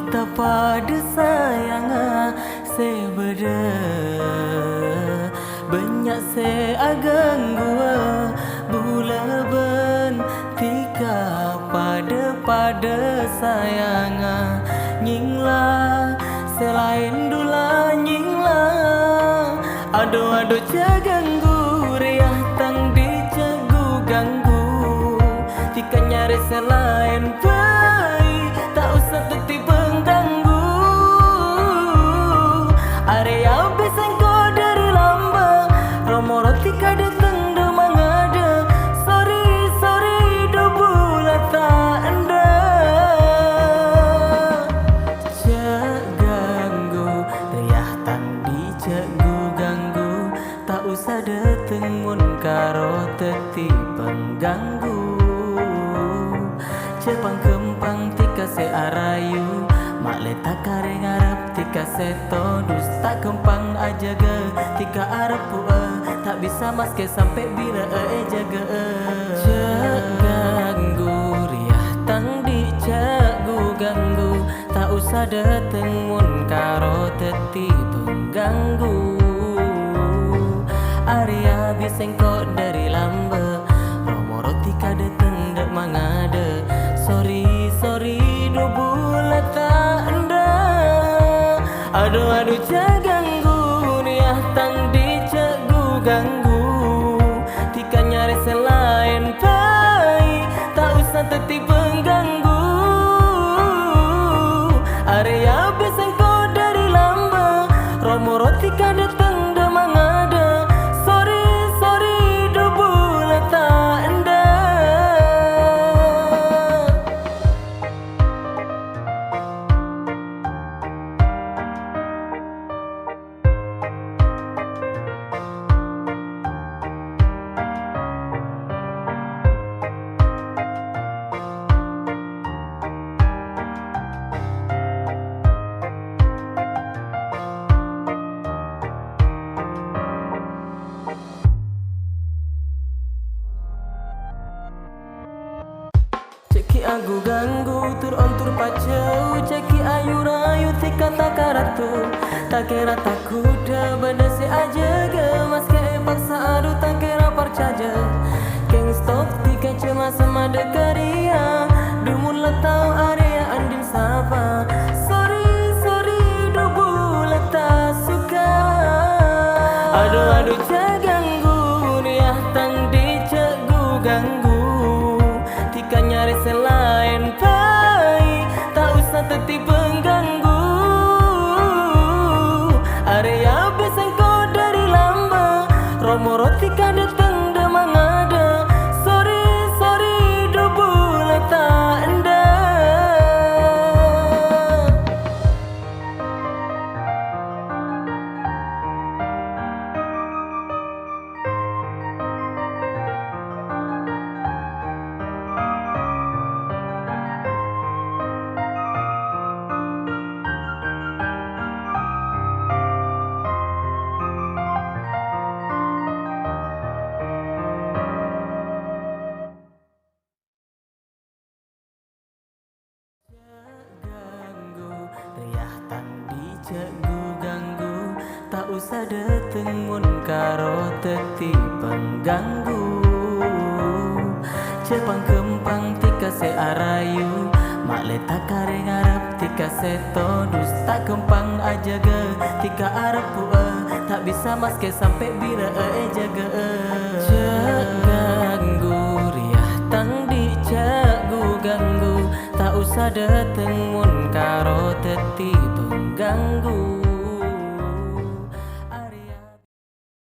pada sayang sebeda banyak se agang gua bula ben tika pada sayang nyingla selain dula nyingla ado caganggu riah tang di cegu ganggu tika nyari selain baik tak usah tuti pengganggu area beseng kau dari lamba romo roti kada teng demang ada sorry do bulat tak anda cek ganggu riah tang di cegu ganggu tak usah dateng mun karo teti pengganggu cepang kempang tika se arayu mak leta kare ngarep tika se todus tak kempang aja ge tika arep tak bisa maske sampai bira jaga cek ganggu riah tang di cegu ganggu tak usah dateng mun karo teti pengganggu Arya biseng kok dari lamba romo roti kada teng dek mangade sorry do bulat tak anda aduh caganggu riah tang di cegu ganggu tika nyari selain pai tak usah teti pengganggu Arya biseng kok dari lamba romo roti kada teng dek mangade sorry do bulat tak anda Ceki aku ganggu tur ontur pacau ceki ayu rayu tika takaratu tak kira takuda benda si aja ge mas ke paksa adu tak kira percaja keng stop tika cema sama dekaria dumun letau area andin sapa sorry do bulat tak suka aduh caganggu riah tang di cegu ganggu tika nyari selain pai tak usah teti pengganggu area beseng kau dari lamba romo roti kada teng demang ada sorry do bulat tak anda riah tang di cegu ganggu tak usah dateng mun karo teti pengganggu cepang kempang tika se arayu mak leta kare ngarep tika se todus tak kempang aja ge tika arep tak bisa maske sampai bira jaga cek ganggu riah tang di cegu ganggu tak usah dateng mun karo teti